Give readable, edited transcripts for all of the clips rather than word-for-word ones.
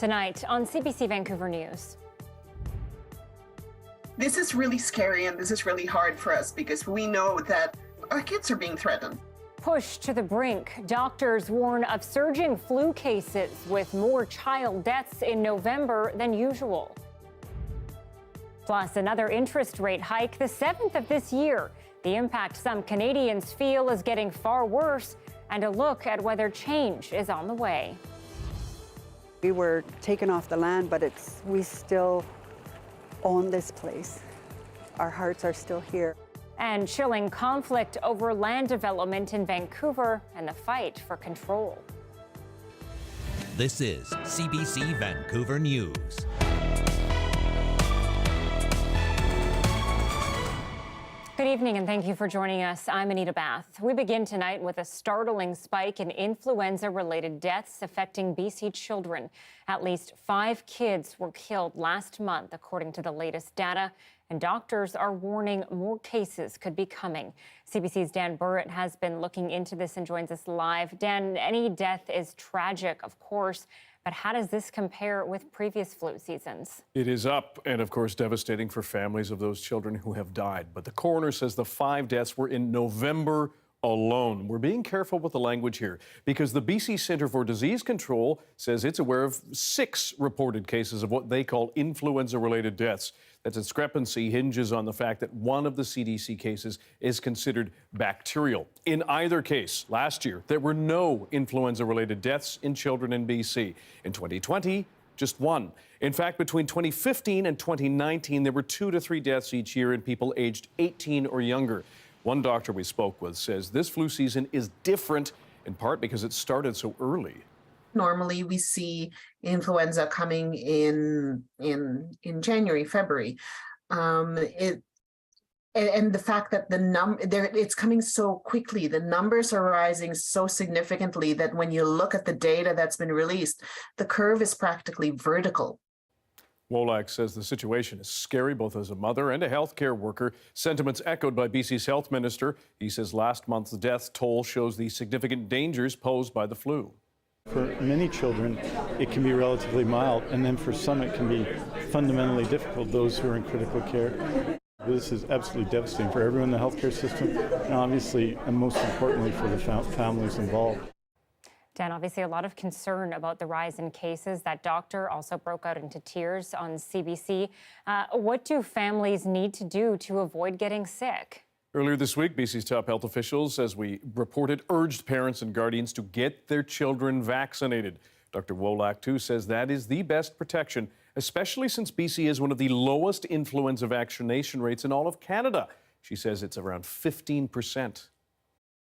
Tonight on CBC Vancouver News. This is really scary and this is really hard for us because we know that our kids are being threatened. Pushed to the brink, doctors warn of surging flu cases with more child deaths in November than usual. Plus, another interest rate hike, the 7th of this year. The impact some Canadians feel is getting far worse, and a look at whether change is on the way. We were taken off the land, but we still own this place. Our hearts are still here. And chilling conflict over land development in Vancouver and the fight for control. This is CBC Vancouver News. Good evening and thank you for joining us. I'm Anita Bathe. We begin tonight with a startling spike in influenza-related deaths affecting BC children. At least 5 kids were killed last month, according to the latest data, and doctors are warning more cases could be coming. CBC's Dan Burrett has been looking into this and joins us live. Dan, any death is tragic, of course, but how does this compare with previous flu seasons? It is up and, of course, devastating for families of those children who have died. But the coroner says the 5 deaths were in November alone. We're being careful with the language here because the BC Centre for Disease Control says it's aware of 6 reported cases of what they call influenza-related deaths. That discrepancy hinges on the fact that one of the CDC cases is considered bacterial. In either case, last year, there were no influenza-related deaths in children in BC. In 2020, just 1. In fact, between 2015 and 2019, there were 2 to 3 deaths each year in people aged 18 or younger. One doctor we spoke with says this flu season is different, in part because it started so early. Normally we see influenza coming in January, February. And the fact that it's coming so quickly, the numbers are rising so significantly that when you look at the data that's been released, the curve is practically vertical. Wolak says the situation is scary, both as a mother and a healthcare worker. Sentiments echoed by BC's health minister. He says last month's death toll shows the significant dangers posed by the flu. For many children, it can be relatively mild, and then for some it can be fundamentally difficult, those who are in critical care. This is absolutely devastating for everyone in the healthcare system, and obviously, and most importantly, for the families involved. Dan, obviously a lot of concern about the rise in cases. That doctor also broke out into tears on CBC. What do families need to do to avoid getting sick? Earlier this week, BC's top health officials, as we reported, urged parents and guardians to get their children vaccinated. Dr. Wolak, too, says that is the best protection, especially since BC is one of the lowest influenza vaccination rates in all of Canada. She says it's around 15%.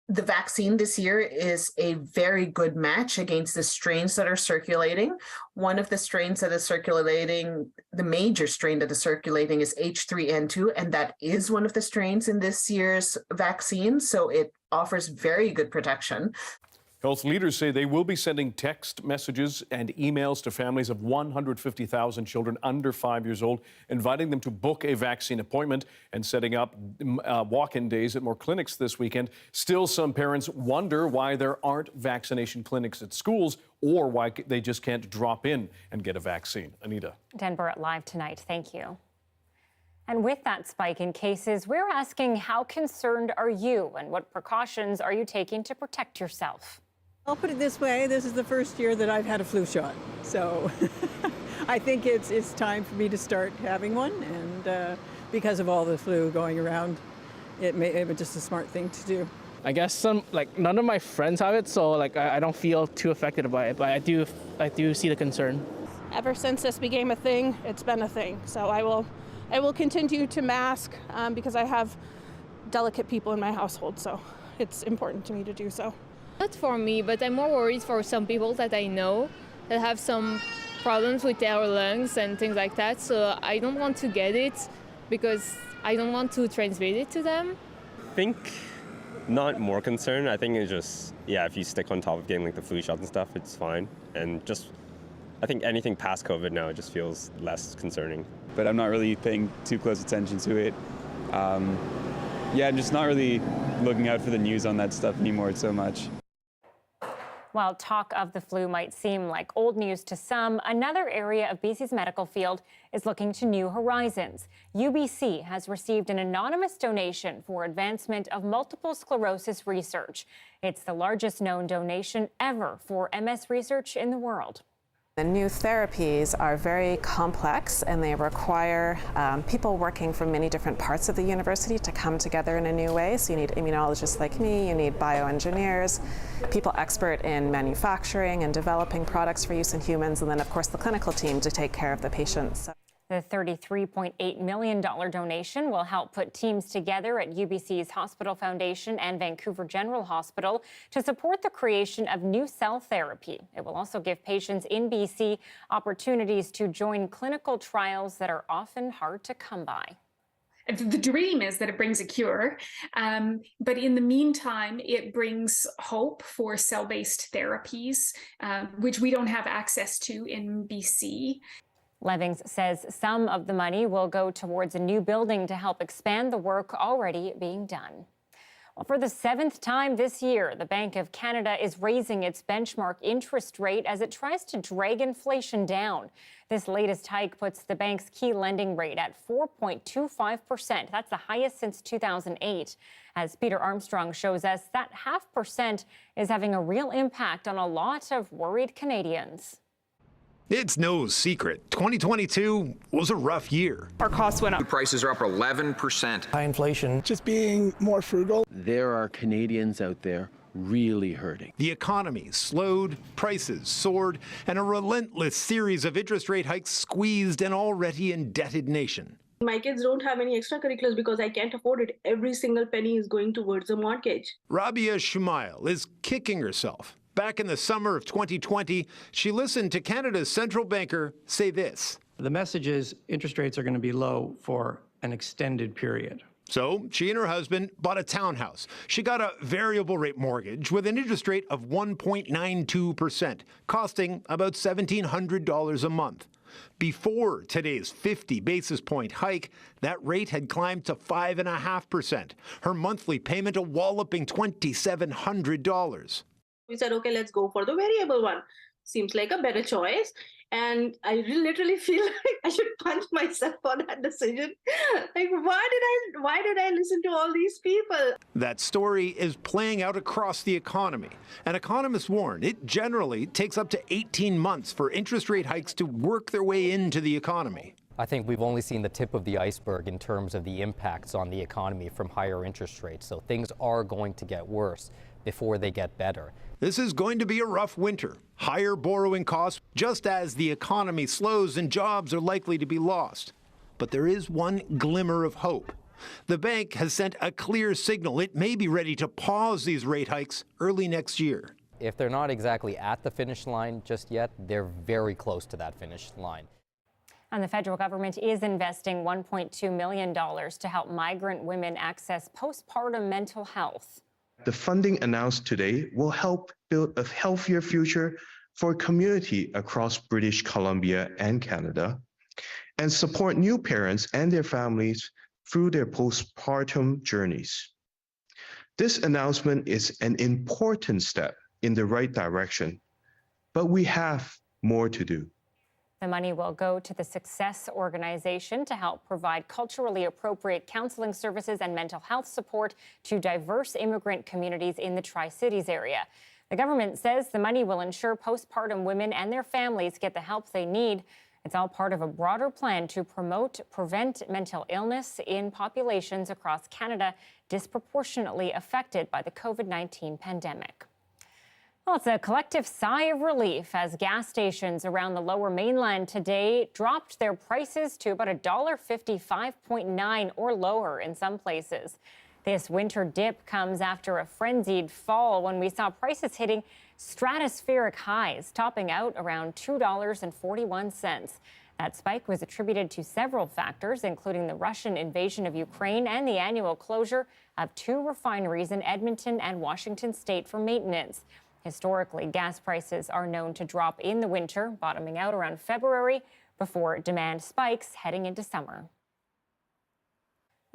The vaccine this year is a very good match against the strains that are circulating. One of the strains that is circulating, the major strain that is circulating, is H3N2, and that is one of the strains in this year's vaccine, so it offers very good protection. Health leaders say they will be sending text messages and emails to families of 150,000 children under 5 years old, inviting them to book a vaccine appointment and setting up walk-in days at more clinics this weekend. Still, some parents wonder why there aren't vaccination clinics at schools or why they just can't drop in and get a vaccine. Anita. Dan Burrett live tonight. Thank you. And with that spike in cases, we're asking, how concerned are you and what precautions are you taking to protect yourself? I'll put it this way, this is the first year that I've had a flu shot. So I think it's time for me to start having one. And because of all the flu going around, it was just a smart thing to do. I guess none of my friends have it, so I don't feel too affected by it, but I do see the concern. Ever since this became a thing, it's been a thing. So I will continue to mask because I have delicate people in my household, so it's important to me to do so. Not for me, but I'm more worried for some people that I know that have some problems with their lungs and things like that. So I don't want to get it because I don't want to transmit it to them. I think not more concerned. I think it's just, if you stick on top of getting the flu shots and stuff, it's fine. And just, I think anything past COVID now, it just feels less concerning. But I'm not really paying too close attention to it. I'm just not really looking out for the news on that stuff anymore so much. While talk of the flu might seem like old news to some, another area of BC's medical field is looking to new horizons. UBC has received an anonymous donation for advancement of multiple sclerosis research. It's the largest known donation ever for MS research in the world. The new therapies are very complex and they require people working from many different parts of the university to come together in a new way. So you need immunologists like me, you need bioengineers, people expert in manufacturing and developing products for use in humans, and then of course the clinical team to take care of the patients. The $33.8 million donation will help put teams together at UBC's Hospital Foundation and Vancouver General Hospital to support the creation of new cell therapy. It will also give patients in BC opportunities to join clinical trials that are often hard to come by. The dream is that it brings a cure, but in the meantime, it brings hope for cell-based therapies, which we don't have access to in BC. Levings says some of the money will go towards a new building to help expand the work already being done. Well, for the 7th time this year, the Bank of Canada is raising its benchmark interest rate as it tries to drag inflation down. This latest hike puts the bank's key lending rate at 4.25%. That's the highest since 2008. As Peter Armstrong shows us, that 0.5% is having a real impact on a lot of worried Canadians. It's no secret, 2022 was a rough year. Our costs went up. Prices are up 11%. High inflation. Just being more frugal. There are Canadians out there really hurting. The economy slowed, prices soared, and a relentless series of interest rate hikes squeezed an already indebted nation. My kids don't have any extracurriculars because I can't afford it. Every single penny is going towards a mortgage. Rabia Shumail is kicking herself. Back in the summer of 2020, she listened to Canada's central banker say this. The message is interest rates are going to be low for an extended period. So she and her husband bought a townhouse. She got a variable rate mortgage with an interest rate of 1.92%, costing about $1,700 a month. Before today's 50 basis point hike, that rate had climbed to 5.5%. Her monthly payment a walloping $2,700. We said, okay, let's go for the variable one. Seems like a better choice. And I literally feel like I should punch myself for that decision. Like, why did I listen to all these people? That story is playing out across the economy. And economists warn it generally takes up to 18 months for interest rate hikes to work their way into the economy. I think we've only seen the tip of the iceberg in terms of the impacts on the economy from higher interest rates. So things are going to get worse before they get better. This is going to be a rough winter. Higher borrowing costs, just as the economy slows and jobs are likely to be lost. But there is one glimmer of hope. The bank has sent a clear signal it may be ready to pause these rate hikes early next year. If they're not exactly at the finish line just yet, they're very close to that finish line. And the federal government is investing $1.2 million to help migrant women access postpartum mental health. The funding announced today will help build a healthier future for a community across British Columbia and Canada, and support new parents and their families through their postpartum journeys. This announcement is an important step in the right direction, but we have more to do. The money will go to the Success organization to help provide culturally appropriate counseling services and mental health support to diverse immigrant communities in the Tri-Cities area. The government says the money will ensure postpartum women and their families get the help they need. It's all part of a broader plan to prevent mental illness in populations across Canada disproportionately affected by the COVID-19 pandemic. Well, it's a collective sigh of relief as gas stations around the Lower Mainland today dropped their prices to about $1.55.9 or lower in some places. This winter dip comes after a frenzied fall when we saw prices hitting stratospheric highs, topping out around $2.41. That spike was attributed to several factors, including the Russian invasion of Ukraine and the annual closure of 2 refineries in Edmonton and Washington state for maintenance. Historically, gas prices are known to drop in the winter, bottoming out around February before demand spikes heading into summer.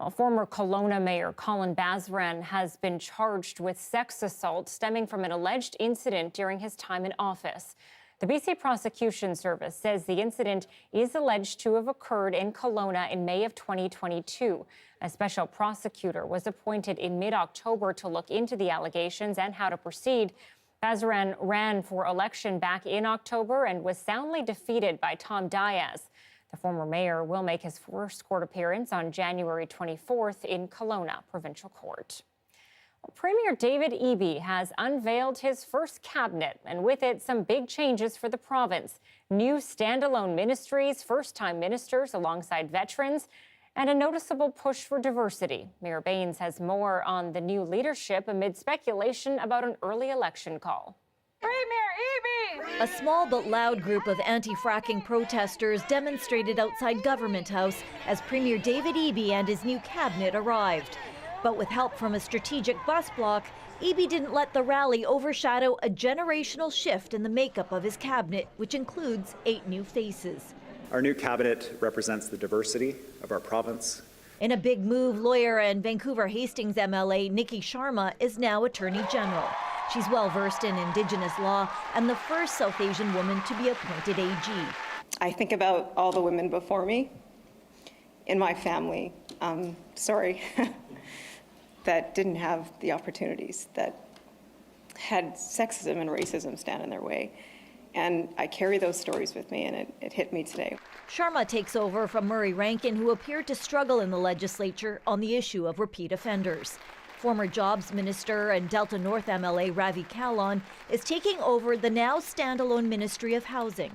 Well, former Kelowna Mayor Colin Basran has been charged with sex assault stemming from an alleged incident during his time in office. The BC Prosecution Service says the incident is alleged to have occurred in Kelowna in May of 2022. A special prosecutor was appointed in mid-October to look into the allegations and how to proceed. Basran ran for election back in October and was soundly defeated by Tom Diaz. The former mayor will make his first court appearance on January 24th in Kelowna Provincial Court. Well, Premier David Eby has unveiled his first cabinet, and with it, some big changes for the province. New standalone ministries, first-time ministers alongside veterans, and a noticeable push for diversity. Mayor Baines has more on the new leadership amid speculation about an early election call. A small but loud group of anti-fracking protesters demonstrated outside Government House as Premier David Eby and his new cabinet arrived. But with help from a strategic bus block, Eby didn't let the rally overshadow a generational shift in the makeup of his cabinet, which includes 8 new faces. Our new cabinet represents the diversity of our province. In a big move, lawyer and Vancouver Hastings MLA Nikki Sharma is now Attorney General. She's well-versed in Indigenous law and the first South Asian woman to be appointed AG. I think about all the women before me in my family, that didn't have the opportunities, that had sexism and racism stand in their way. And I carry those stories with me, and it hit me today. Sharma takes over from Murray Rankin, who appeared to struggle in the legislature on the issue of repeat offenders. Former Jobs Minister and Delta North MLA Ravi Kahlon is taking over the now standalone Ministry of Housing.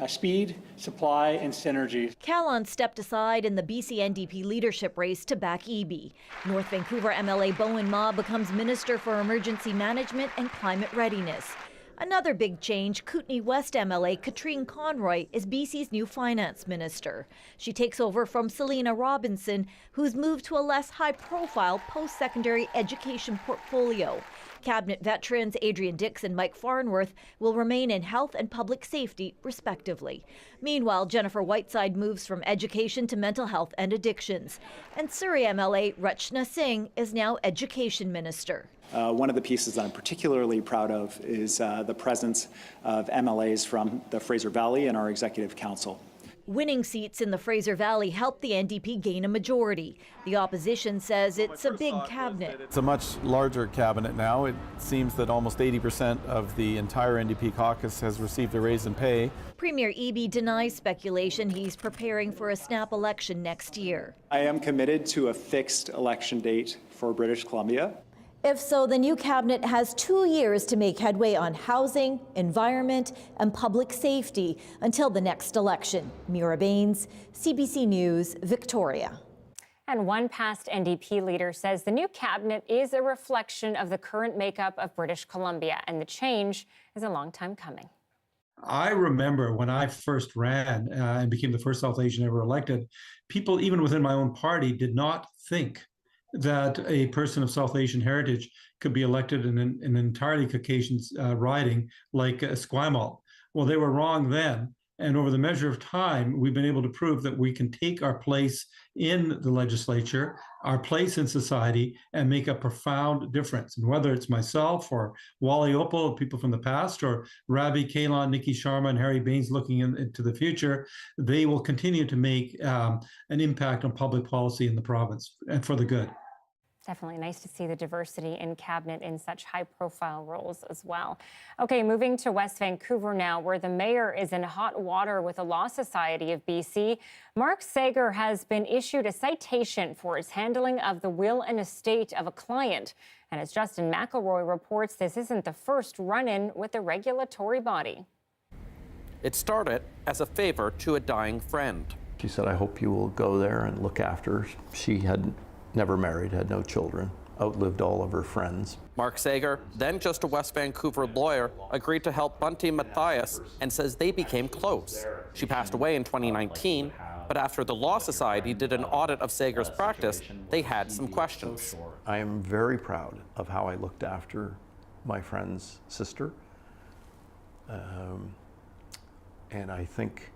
Speed, supply, and synergy. Kahlon stepped aside in the BC NDP leadership race to back Eby. North Vancouver MLA Bowen Ma becomes Minister for Emergency Management and Climate Readiness. Another big change, Kootenay West MLA Katrine Conroy is BC's new finance minister. She takes over from Selena Robinson, who's moved to a less high-profile post-secondary education portfolio. Cabinet veterans Adrian Dix and Mike Farnworth will remain in health and public safety, respectively. Meanwhile, Jennifer Whiteside moves from education to mental health and addictions. And Surrey MLA Rachna Singh is now education minister. One of the pieces that I'm particularly proud of is the presence of MLAs from the Fraser Valley in our Executive Council. Winning seats in the Fraser Valley helped the NDP gain a majority. The opposition says it's a big cabinet. It's a much larger cabinet now. It seems that almost 80% of the entire NDP caucus has received a raise in pay. Premier Eby denies speculation he's preparing for a snap election next year. I am committed to a fixed election date for British Columbia. If so, the new cabinet has 2 years to make headway on housing, environment, and public safety until the next election. Mira Baines, CBC News, Victoria. And one past NDP leader says the new cabinet is a reflection of the current makeup of British Columbia, and the change is a long time coming. I remember when I first ran and became the first South Asian ever elected, people even within my own party did not think that a person of South Asian heritage could be elected in an entirely Caucasian riding like Esquimalt. Well, they were wrong then. And over the measure of time, we've been able to prove that we can take our place in the legislature, our place in society, and make a profound difference. And whether it's myself or Wally Opal, people from the past, or Ravi Kahlon, Nikki Sharma, and Harry Baines looking into the future, they will continue to make an impact on public policy in the province, and for the good. Definitely nice to see the diversity in cabinet in such high-profile roles as well. Okay, moving to West Vancouver now, where the mayor is in hot water with the Law Society of BC. Mark Sager has been issued a citation for his handling of the will and estate of a client. And as Justin McElroy reports, this isn't the first run-in with the regulatory body. It started as a favor to a dying friend. She said, "I hope you will go there and look after her." She had never married, had no children, outlived all of her friends. Mark Sager, then just a West Vancouver lawyer, agreed to help Bunty Matthias and says they became close. She passed away in 2019, but after the Law Society did an audit of Sager's practice, they had some questions. I am very proud of how I looked after my friend's sister. And I think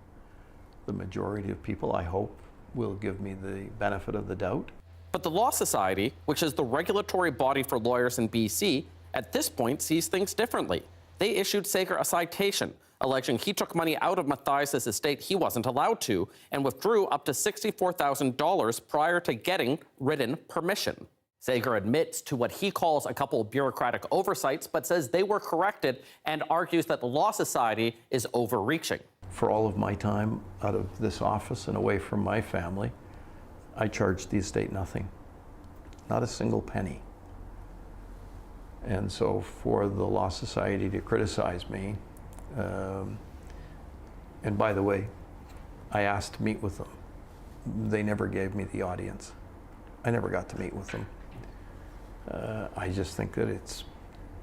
the majority of people, I hope, will give me the benefit of the doubt. But the Law Society, which is the regulatory body for lawyers in BC, at this point sees things differently. They issued Sager a citation alleging he took money out of Mathias' estate he wasn't allowed to and withdrew up to $64,000 prior to getting written permission. Sager admits to what he calls a couple of bureaucratic oversights, but says they were corrected and argues that the Law Society is overreaching. For all of my time out of this office and away from my family, I charged the estate nothing, not a single penny. And so for the Law Society to criticize me, and by the way, I asked to meet with them. They never gave me the audience. I never got to meet with them. I just think that it's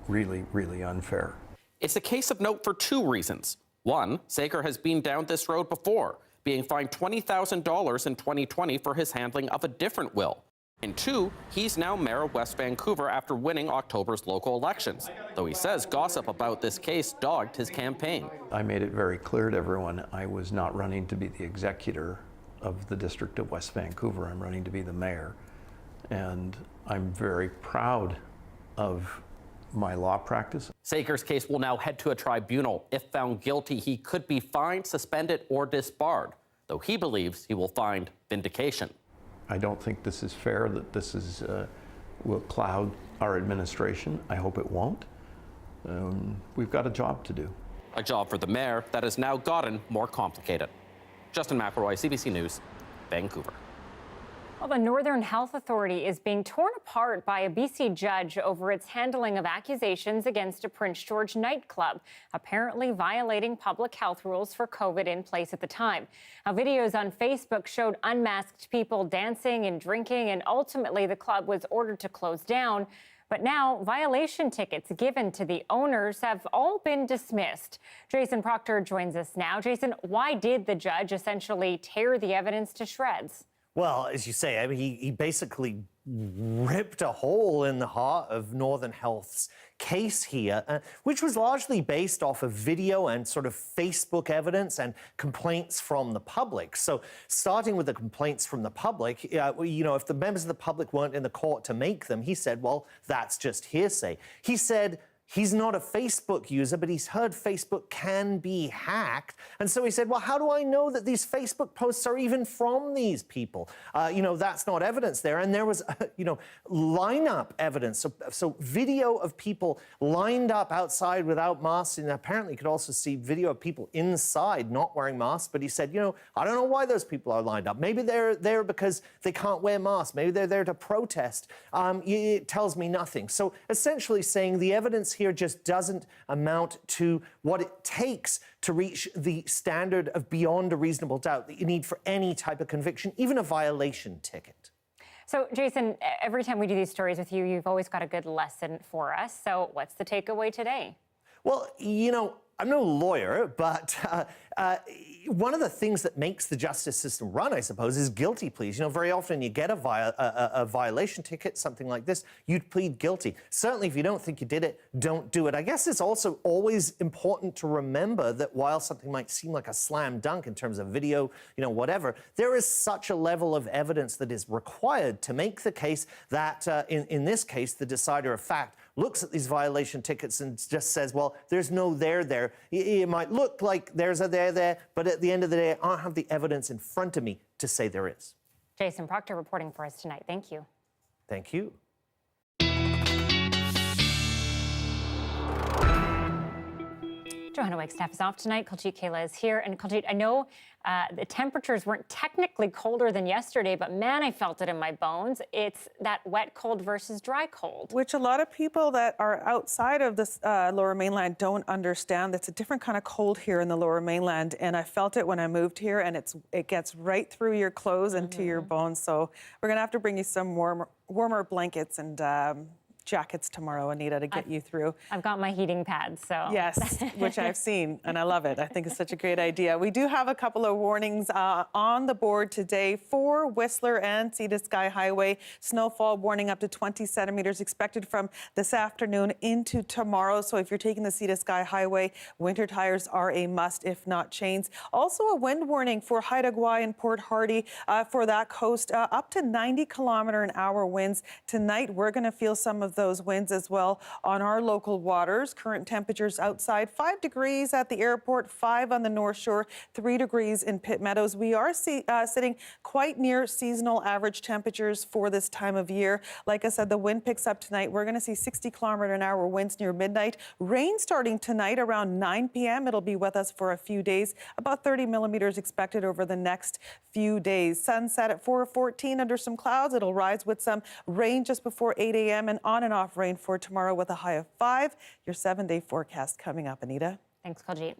really, really unfair. It's a case of note for two reasons. One, Sager has been down this road before, being fined $20,000 in 2020 for his handling of a different will. And two, he's now mayor of West Vancouver after winning October's local elections, though he says gossip about this case dogged his campaign. I made it very clear to everyone I was not running to be the executor of the District of West Vancouver. I'm running to be the mayor. And I'm very proud of my law practice. Sager's case will now head to a tribunal. If found guilty, he could be fined, suspended, or disbarred, though he believes he will find vindication. I don't think this is fair, that this is, will cloud our administration. I hope it won't. We've got a job to do. A job for the mayor that has now gotten more complicated. Justin McElroy, CBC News, Vancouver. Well, the Northern Health Authority is being torn apart by a BC judge over its handling of accusations against a Prince George nightclub, apparently violating public health rules for COVID in place at the time. Now, videos on Facebook showed unmasked people dancing and drinking, and ultimately the club was ordered to close down. But now violation tickets given to the owners have all been dismissed. Jason Proctor joins us now. Jason, why did the judge essentially tear the evidence to shreds? Well, as you say, I mean, he basically ripped a hole in the heart of Northern Health's case here, which was largely based off of video and sort of Facebook evidence and complaints from the public. So starting with the complaints from the public, you know, if the members of the public weren't in the court to make them, he said, well, that's just hearsay. He said, he's not a Facebook user, but he's heard Facebook can be hacked. And so he said, well, how do I know that these Facebook posts are even from these people? You know, that's not evidence there. And there was, you know, lineup evidence. So video of people lined up outside without masks. And apparently you could also see video of people inside not wearing masks. But he said, you know, I don't know why those people are lined up. Maybe they're there because they can't wear masks. Maybe they're there to protest. It tells me nothing. So essentially saying the evidence here just doesn't amount to what it takes to reach the standard of beyond a reasonable doubt that you need for any type of conviction, even a violation ticket. So, Jason, every time we do these stories with you, you've always got a good lesson for us. So what's the takeaway today? Well, you know, I'm no lawyer, but one of the things that makes the justice system run, I suppose, is guilty pleas. You know, very often you get a violation ticket, something like this, you'd plead guilty. Certainly, if you don't think you did it, don't do it. I guess it's also always important to remember that while something might seem like a slam dunk in terms of video, you know, whatever, there is such a level of evidence that is required to make the case that, in this case, the decider of fact looks at these violation tickets and just says, well, there's no there there. It might look like there's a there, but at the end of the day, I don't have the evidence in front of me to say there is. Jason Proctor reporting for us tonight. Thank you. Thank you. Johanna Wake staff is off tonight. Kuljeet Kaila is here. And Kuljeet, I know the temperatures weren't technically colder than yesterday, but man, I felt it in my bones. It's that wet cold versus dry cold. Which a lot of people that are outside of this Lower Mainland don't understand. It's a different kind of cold here in the Lower Mainland. And I felt it when I moved here, and it gets right through your clothes and to your bones. So we're going to have to bring you some warmer blankets and jackets tomorrow, Anita, to get you through. I've got my heating pads, so. Yes, which I've seen, and I love it. I think it's such a great idea. We do have a couple of warnings on the board today for Whistler and Sea to Sky Highway. Snowfall warning up to 20 centimeters expected from this afternoon into tomorrow. So if you're taking the Sea to Sky Highway, winter tires are a must, if not chains. Also a wind warning for Haida Gwaii and Port Hardy for that coast, up to 90-kilometer-an-hour winds. Tonight, we're going to feel some of those winds as well on our local waters. Current temperatures outside 5 degrees at the airport, 5 on the North Shore, 3 degrees in Pitt Meadows. We are sitting quite near seasonal average temperatures for this time of year. Like I said, the wind picks up tonight. We're going to see 60-kilometer-an-hour winds near midnight. Rain starting tonight around 9 p.m. It'll be with us for a few days. About 30 millimeters expected over the next few days. Sunset at 4:14 under some clouds. It'll rise with some rain just before 8 a.m. and on and off rain for tomorrow with a high of 5. Your 7-day forecast coming up, Anita. Thanks, Kuljeet.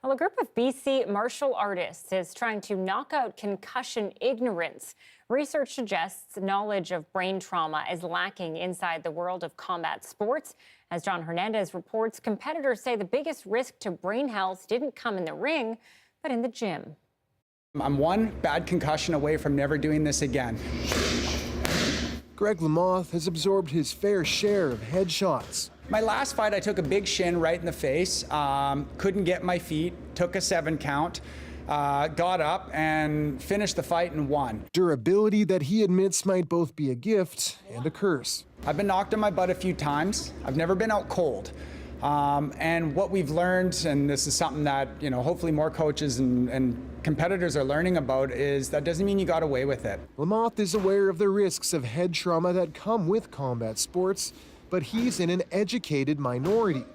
Well, a group of BC martial artists is trying to knock out concussion ignorance. Research suggests knowledge of brain trauma is lacking inside the world of combat sports. As John Hernandez reports, competitors say the biggest risk to brain health didn't come in the ring, but in the gym. I'm one bad concussion away from never doing this again. Greg Lamoth has absorbed his fair share of headshots. My last fight, I took a big shin right in the face, couldn't get my feet, took a 7 count, got up and finished the fight and won. Durability that he admits might both be a gift and a curse. I've been knocked on my butt a few times. I've never been out cold. And what we've learned, and this is something that, hopefully more coaches and competitors are learning about, is that doesn't mean you got away with it. Lamoth is aware of the risks of head trauma that come with combat sports, but he's in an educated minority.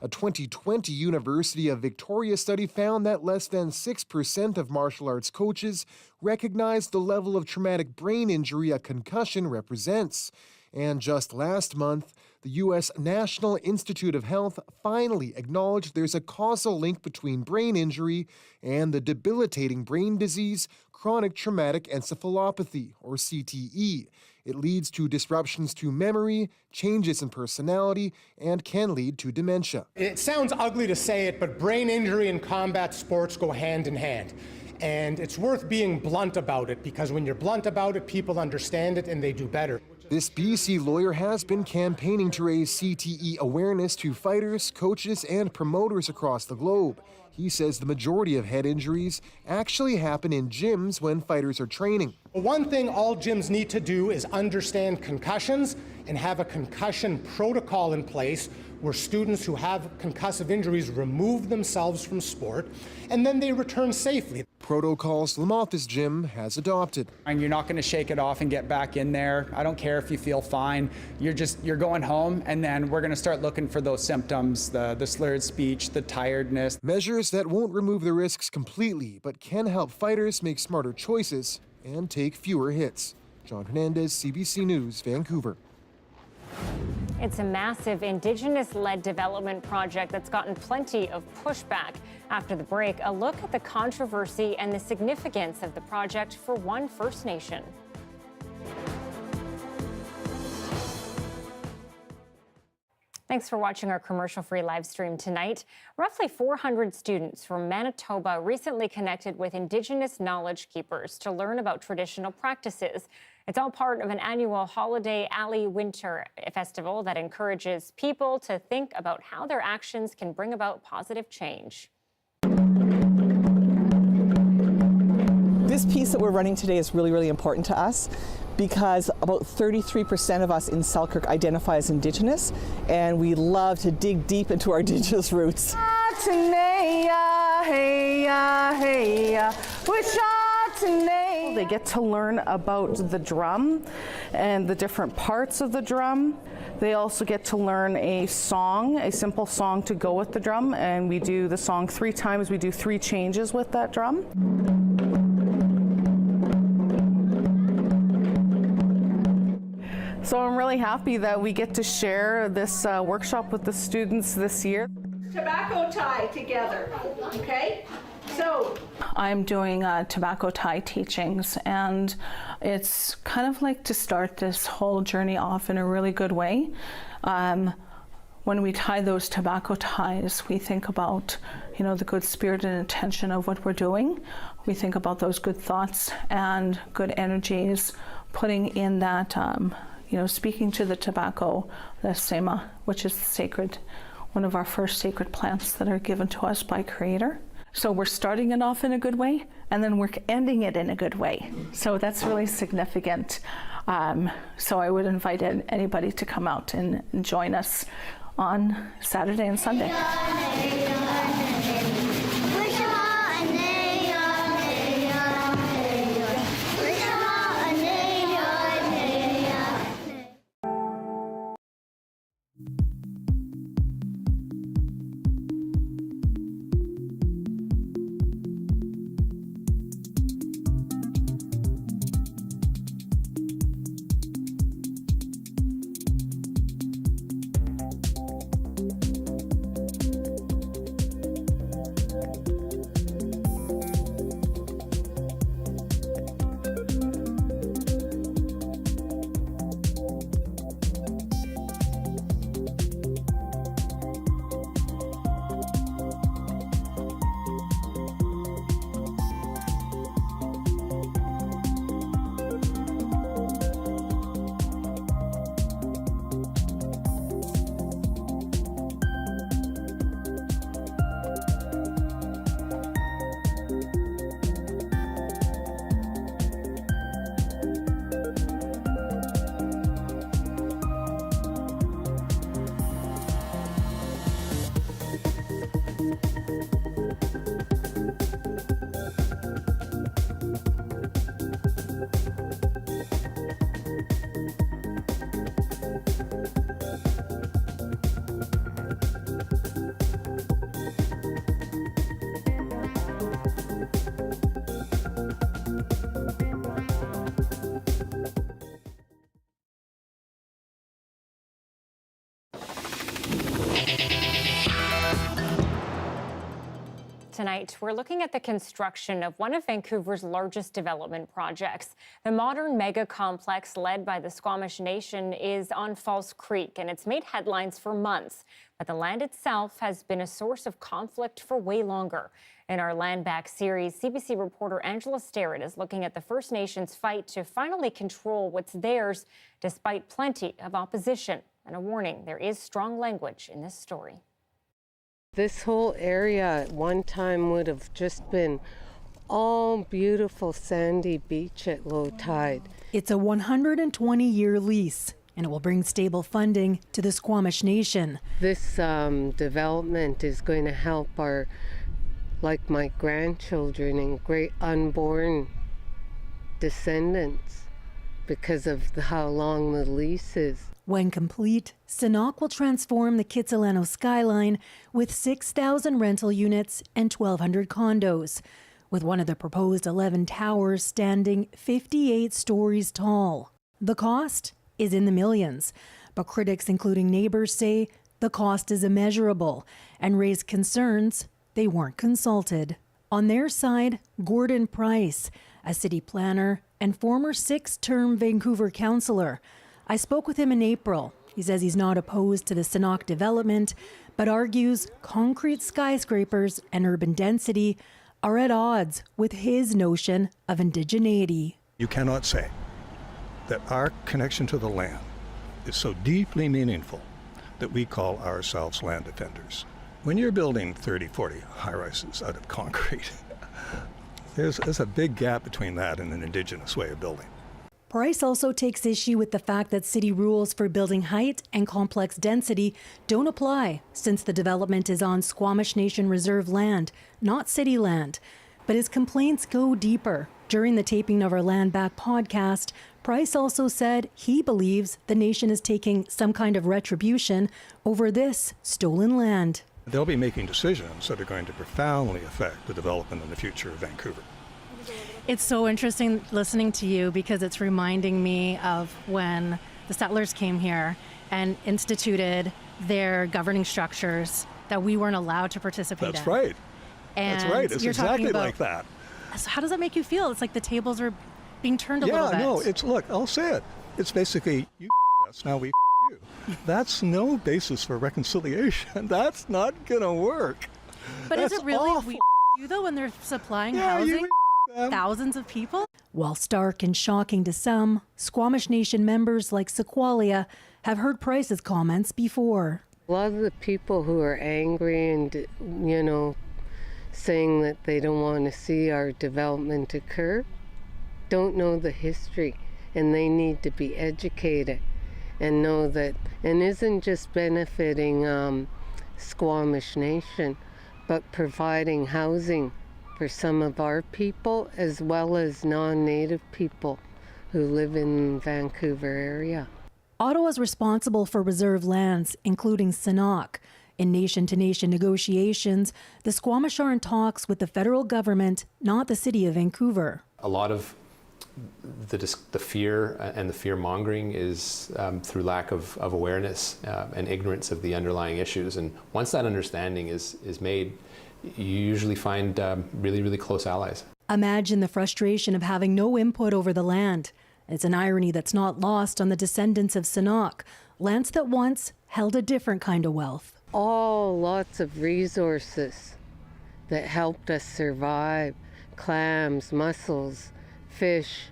A 2020 University of Victoria study found that less than 6% of martial arts coaches recognize the level of traumatic brain injury a concussion represents. And just last month, the U.S. National Institute of Health finally acknowledged there's a causal link between brain injury and the debilitating brain disease, chronic traumatic encephalopathy, or CTE. It leads to disruptions to memory, changes in personality, and can lead to dementia. It sounds ugly to say it, but brain injury and combat sports go hand in hand. And it's worth being blunt about it, because when you're blunt about it, people understand it and they do better. This BC lawyer has been campaigning to raise CTE awareness to fighters, coaches, and promoters across the globe. He says the majority of head injuries actually happen in gyms when fighters are training. One thing all gyms need to do is understand concussions and have a concussion protocol in place where students who have concussive injuries remove themselves from sport and then they return safely. Protocols Lamoth's gym has adopted. And you're not going to shake it off and get back in there. I don't care if you feel fine. You're going home, and then we're going to start looking for those symptoms, the slurred speech, the tiredness. Measures that won't remove the risks completely, but can help fighters make smarter choices and take fewer hits. John Hernandez, CBC News, Vancouver. It's a massive Indigenous-led development project that's gotten plenty of pushback. After the break, a look at the controversy and the significance of the project for one First Nation. Thanks for watching our commercial-free live stream tonight. Roughly 400 students from Manitoba recently connected with Indigenous knowledge keepers to learn about traditional practices. It's all part of an annual Holiday Alley Winter Festival that encourages people to think about how their actions can bring about positive change. This piece that we're running today is really, really important to us because about 33% of us in Selkirk identify as Indigenous, and we love to dig deep into our Indigenous roots. They get to learn about the drum and the different parts of the drum. They also get to learn a song, a simple song to go with the drum, and we do the song 3 times. We do 3 changes with that drum. So I'm really happy that we get to share this workshop with the students this year. Tobacco tie together, okay? So I'm doing tobacco tie teachings, and it's kind of like to start this whole journey off in a really good way. When we tie those tobacco ties, we think about, the good spirit and intention of what we're doing. We think about those good thoughts and good energies, putting in that, speaking to the tobacco, the sema, which is sacred, one of our first sacred plants that are given to us by Creator. So we're starting it off in a good way, and then we're ending it in a good way. So that's really significant. So I would invite anybody to come out and join us on Saturday and Sunday. Tonight, we're looking at the construction of one of Vancouver's largest development projects. The modern mega complex led by the Squamish Nation is on False Creek, and it's made headlines for months. But the land itself has been a source of conflict for way longer. In our Land Back series, CBC reporter Angela Starrett is looking at the First Nations' fight to finally control what's theirs, despite plenty of opposition. And a warning, there is strong language in this story. This whole area at one time would have just been all beautiful sandy beach at low tide. It's a 120-year lease, and it will bring stable funding to the Squamish Nation. This development is going to help my grandchildren and great unborn descendants because of how long the lease is. When complete, Sinnock will transform the Kitsilano skyline with 6,000 rental units and 1,200 condos, with one of the proposed 11 towers standing 58 stories tall. The cost is in the millions, but critics, including neighbors, say the cost is immeasurable and raise concerns they weren't consulted. On their side, Gordon Price, a city planner and former 6-term Vancouver councillor. I spoke with him in April. He says he's not opposed to the Sinnock development, but argues concrete skyscrapers and urban density are at odds with his notion of indigeneity. You cannot say that our connection to the land is so deeply meaningful that we call ourselves land defenders. When you're building 30, 40 high-rises out of concrete, there's a big gap between that and an Indigenous way of building. Price also takes issue with the fact that city rules for building height and complex density don't apply since the development is on Squamish Nation Reserve land, not city land. But his complaints go deeper. During the taping of our Land Back podcast, Price also said he believes the nation is taking some kind of retribution over this stolen land. They'll be making decisions that are going to profoundly affect the development and the future of Vancouver. It's so interesting listening to you because it's reminding me of when the settlers came here and instituted their governing structures that we weren't allowed to participate in. That's right. And That's right. It's you're exactly talking about, like that. So how does that make you feel? It's like the tables are being turned a little bit. Yeah, no, it's, look, I'll say it. It's basically, you us, now we you. That's no basis for reconciliation. That's not going to work. But That's is it really awful. you, though, when they're supplying Yeah, housing? Thousands of people? While stark and shocking to some, Squamish Nation members like Sequoia have heard Price's comments before. A lot of the people who are angry and, saying that they don't want to see our development occur don't know the history, and they need to be educated and know that, and isn't just benefiting Squamish Nation, but providing housing for some of our people as well as non-native people who live in Vancouver area. Ottawa's responsible for reserve lands, including Sanok. In nation-to-nation negotiations, the Squamish are in talks with the federal government, not the city of Vancouver. A lot of the fear and the fear-mongering is through lack of awareness and ignorance of the underlying issues. And once that understanding is made, you usually find really, really close allies. Imagine the frustration of having no input over the land. It's an irony that's not lost on the descendants of Sanok, lands that once held a different kind of wealth. All lots of resources that helped us survive. Clams, mussels, fish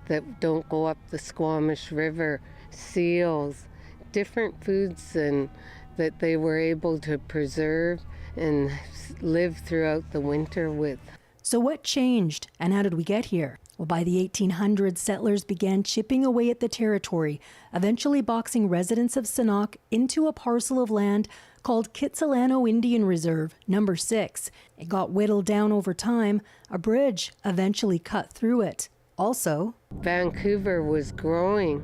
that don't go up the Squamish River, seals, different foods that they were able to preserve and live throughout the winter with. So what changed, and how did we get here? Well, by the 1800s, settlers began chipping away at the territory, eventually boxing residents of Sanok into a parcel of land called Kitsilano Indian Reserve, number 6. It got whittled down over time. A bridge eventually cut through it. Also, Vancouver was growing.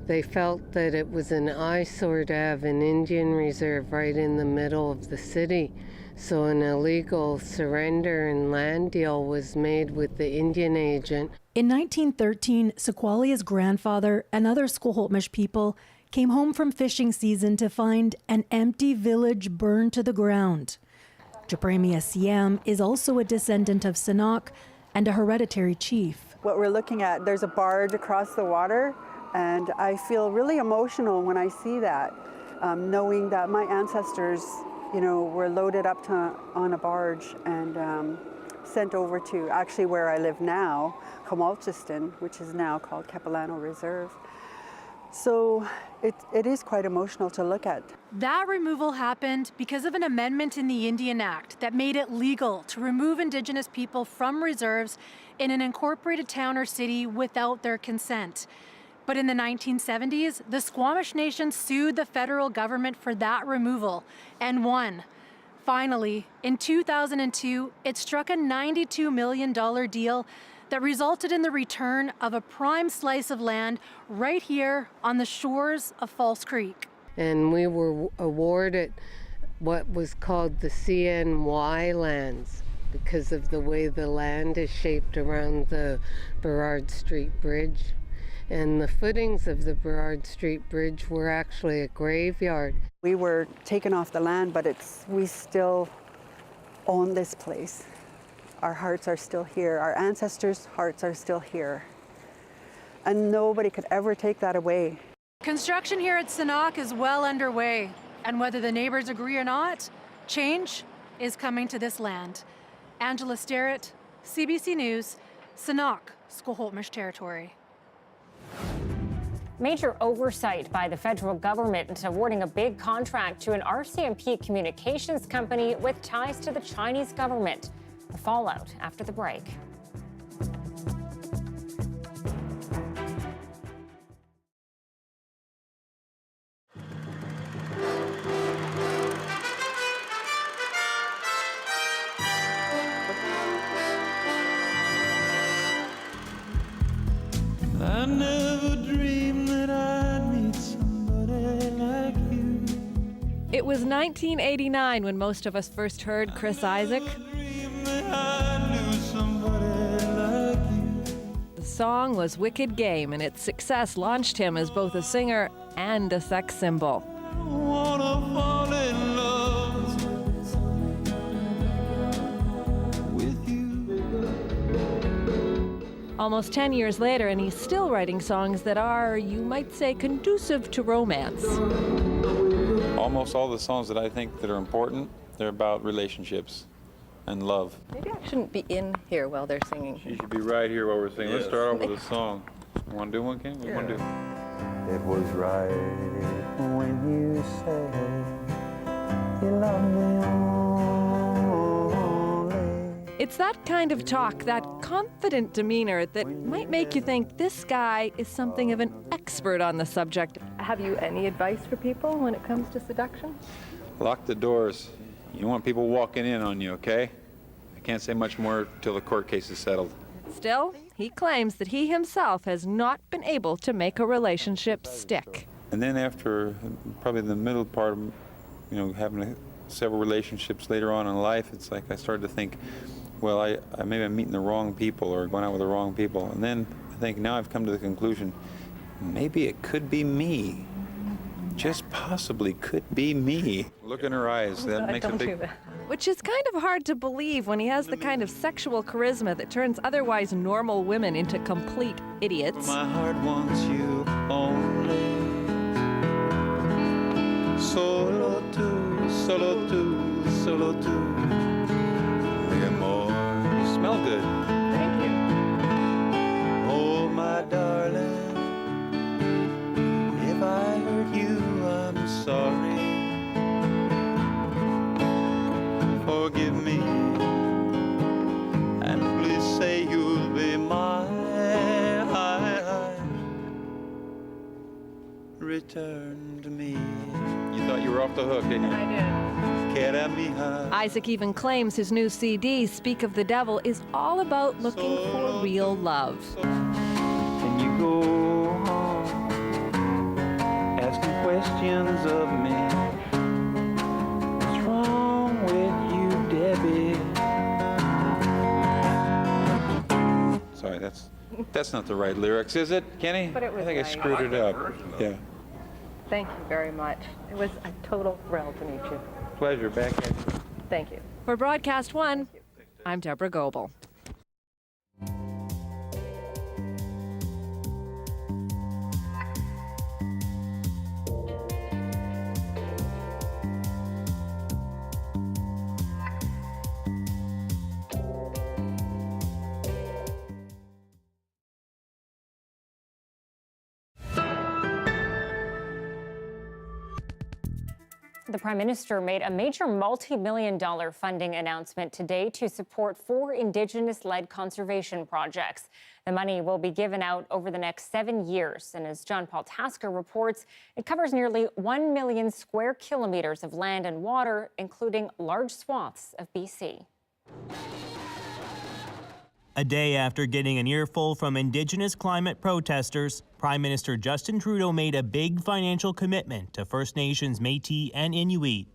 They felt that it was an eyesore to have an Indian reserve right in the middle of the city. So an illegal surrender and land deal was made with the Indian agent. In 1913, Sequoia's grandfather and other Squamish people came home from fishing season to find an empty village burned to the ground. Japremia Siam is also a descendant of Sanok and a hereditary chief. What we're looking at, there's a barge across the water, and I feel really emotional when I see that, knowing that my ancestors were loaded up on a barge and sent over to actually where I live now, Comulchiston, which is now called Capilano Reserve. So it is quite emotional to look at. That removal happened because of an amendment in the Indian Act that made it legal to remove Indigenous people from reserves in an incorporated town or city without their consent. But in the 1970s, the Squamish Nation sued the federal government for that removal and won. Finally, in 2002, it struck a $92 million deal that resulted in the return of a prime slice of land right here on the shores of False Creek. And we were awarded what was called the CNY lands because of the way the land is shaped around the Burrard Street Bridge. And the footings of the Burrard Street Bridge were actually a graveyard. We were taken off the land, but we still own this place. Our hearts are still here. Our ancestors' hearts are still here. And nobody could ever take that away. Construction here at Sanok is well underway. And whether the neighbors agree or not, change is coming to this land. Angela Sterrett, CBC News, Sanok, Squamish Territory. Major oversight by the federal government awarding a big contract to an RCMP communications company with ties to the Chinese government. The fallout after the break. I never dreamed that I'd meet somebody like you. It was 1989 when most of us first heard Chris Isaak. The song was Wicked Game, and its success launched him as both a singer and a sex symbol. Almost 10 years later, and he's still writing songs that are, you might say, conducive to romance. Almost all the songs that I think that are important, they're about relationships and love. Maybe I shouldn't be in here while they're singing. You should be right here while we're singing. Let's start off with a song. You want to do one, Kenny? What do you want to do? It was right when you said you love me only. It's that kind of talk, that confident demeanor that might make you think this guy is something of an expert on the subject. Have you any advice for people when it comes to seduction? Lock the doors. You don't want people walking in on you, okay? I can't say much more till the court case is settled. Still, he claims that he himself has not been able to make a relationship stick. And then after probably the middle part of, having several relationships later on in life, it's like I started to think, well, I maybe I'm meeting the wrong people or going out with the wrong people. And then I think now I've come to the conclusion, maybe it could be me. Just possibly could be me. Look in her eyes. That makes a big... Which is kind of hard to believe when he has the kind of sexual charisma that turns otherwise normal women into complete idiots. My heart wants you only. Solo tu, solo tu, solo tu. Mi amor. You smell good. Thank you. Oh, my darling. If I hurt you, I'm sorry. Forgive me, and please say you'll be mine. Return to me. You thought you were off the hook, didn't you? I did. Isaac even claims his new CD, Speak of the Devil, is all about looking for real love. And you go home asking questions of me. What's wrong with you, Debbie? Sorry, that's not the right lyrics, is it, Kenny? But it was I think I right. screwed it up. Yeah. Thank you very much. It was a total thrill to meet you. Pleasure. Back at you. Thank you. For Broadcast One, I'm Deborah Goebel. The Prime Minister made a major multi-million-dollar funding announcement today to support 4 Indigenous-led conservation projects. The money will be given out over the next 7 years. And as John Paul Tasker reports, it covers nearly 1 million square kilometers of land and water, including large swaths of BC. A day after getting an earful from Indigenous climate protesters, Prime Minister Justin Trudeau made a big financial commitment to First Nations, Métis and Inuit.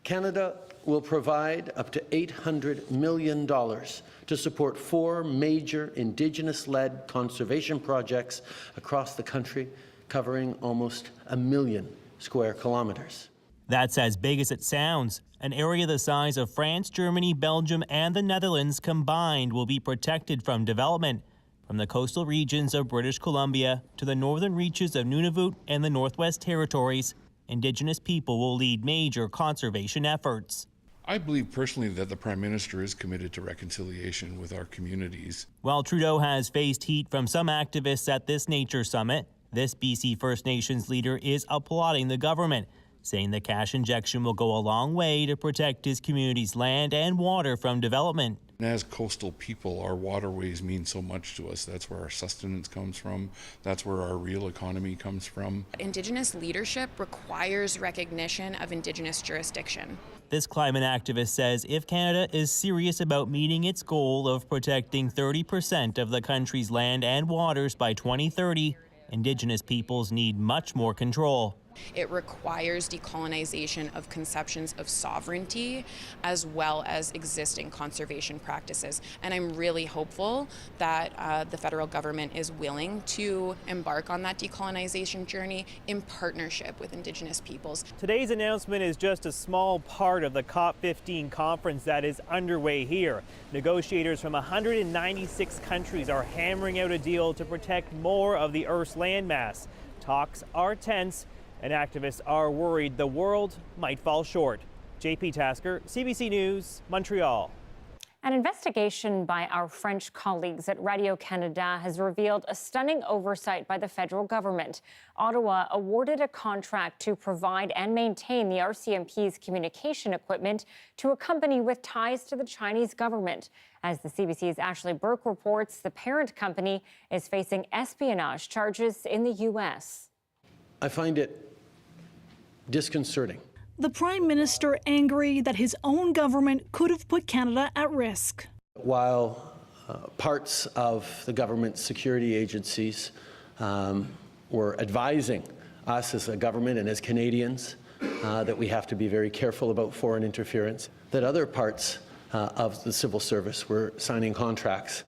Canada will provide up to $800 million to support 4 major Indigenous-led conservation projects across the country, covering almost 1 million square kilometers. That's as big as it sounds. An area the size of France, Germany, Belgium, and the Netherlands combined will be protected from development. From the coastal regions of British Columbia to the northern reaches of Nunavut and the Northwest Territories, Indigenous people will lead major conservation efforts. I believe personally that the Prime Minister is committed to reconciliation with our communities. While Trudeau has faced heat from some activists at this nature summit, this BC First Nations leader is applauding the government, saying the cash injection will go a long way to protect his community's land and water from development. And as coastal people, our waterways mean so much to us. That's where our sustenance comes from. That's where our real economy comes from. Indigenous leadership requires recognition of Indigenous jurisdiction. This climate activist says if Canada is serious about meeting its goal of protecting 30% of the country's land and waters by 2030, Indigenous peoples need much more control. It requires decolonization of conceptions of sovereignty as well as existing conservation practices. And I'm really hopeful that the federal government is willing to embark on that decolonization journey in partnership with Indigenous peoples. Today's announcement is just a small part of the COP15 conference that is underway here. Negotiators from 196 countries are hammering out a deal to protect more of the Earth's landmass. Talks are tense, and activists are worried the world might fall short. JP Tasker, CBC News, Montreal. An investigation by our French colleagues at Radio-Canada has revealed a stunning oversight by the federal government. Ottawa awarded a contract to provide and maintain the RCMP's communication equipment to a company with ties to the Chinese government. As the CBC's Ashley Burke reports, the parent company is facing espionage charges in the U.S. I find it disconcerting. The Prime Minister angry that his own government could have put Canada at risk. While parts of the government security agencies were advising us as a government and as Canadians that we have to be very careful about foreign interference, that other parts of the civil service were signing contracts.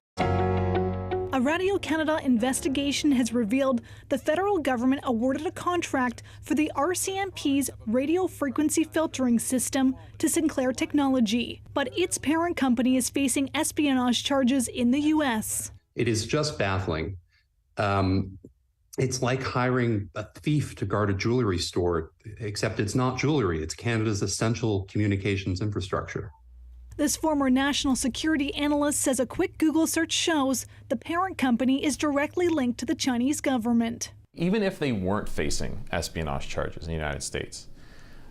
A Radio-Canada investigation has revealed the federal government awarded a contract for the RCMP's radio frequency filtering system to Sinclair Technology, but its parent company is facing espionage charges in the U.S. It is just baffling. It's like hiring a thief to guard a jewelry store, except it's not jewelry, it's Canada's essential communications infrastructure. This former national security analyst says a quick Google search shows the parent company is directly linked to the Chinese government. Even if they weren't facing espionage charges in the United States,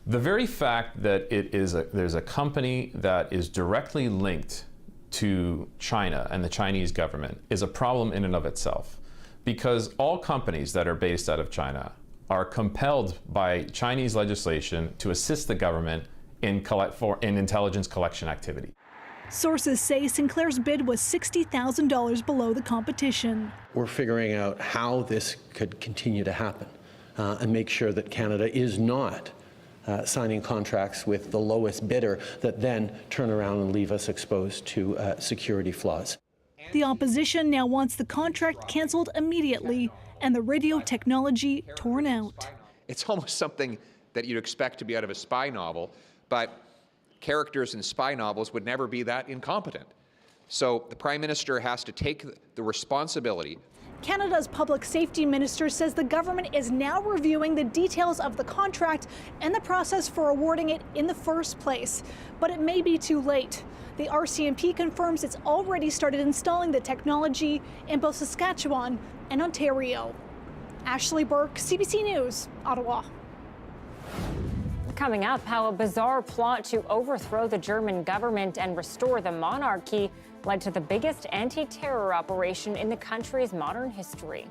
the very fact that there's a company that is directly linked to China and the Chinese government is a problem in and of itself, because all companies that are based out of China are compelled by Chinese legislation to assist the government in intelligence collection activity. Sources say Sinclair's bid was $60,000 below the competition. We're figuring out how this could continue to happen and make sure that Canada is not signing contracts with the lowest bidder that then turn around and leave us exposed to security flaws. The opposition now wants the contract canceled immediately and the radio technology torn out. It's almost something that you'd expect to be out of a spy novel, but characters in spy novels would never be that incompetent. So the Prime Minister has to take the responsibility. Canada's public safety minister says the government is now reviewing the details of the contract and the process for awarding it in the first place. But it may be too late. The RCMP confirms it's already started installing the technology in both Saskatchewan and Ontario. Ashley Burke, CBC News, Ottawa. Coming up, how a bizarre plot to overthrow the German government and restore the monarchy led to the biggest anti-terror operation in the country's modern history.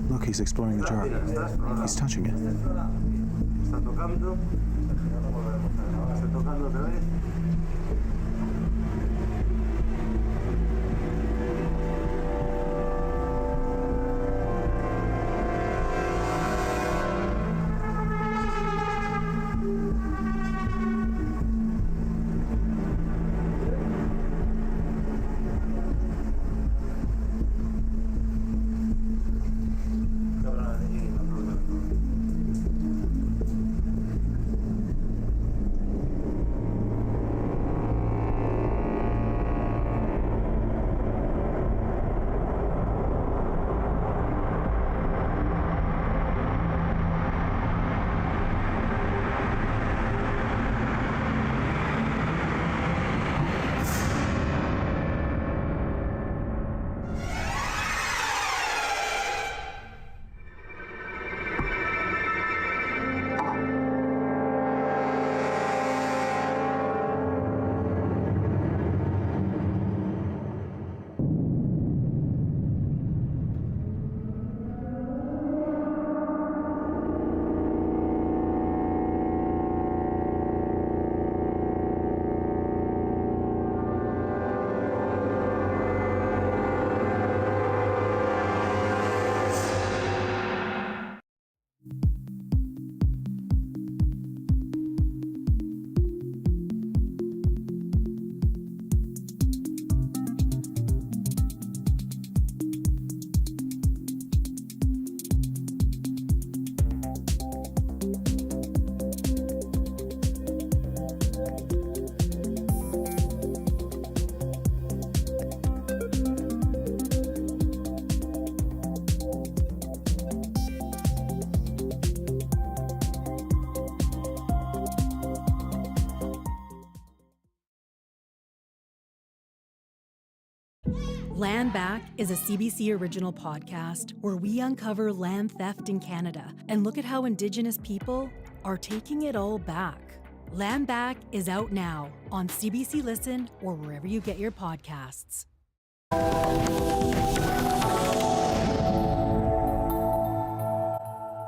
Look, he's exploring the jar. He's touching it. Land Back is a CBC original podcast where we uncover land theft in Canada and look at how Indigenous people are taking it all back. Land Back is out now on CBC Listen or wherever you get your podcasts.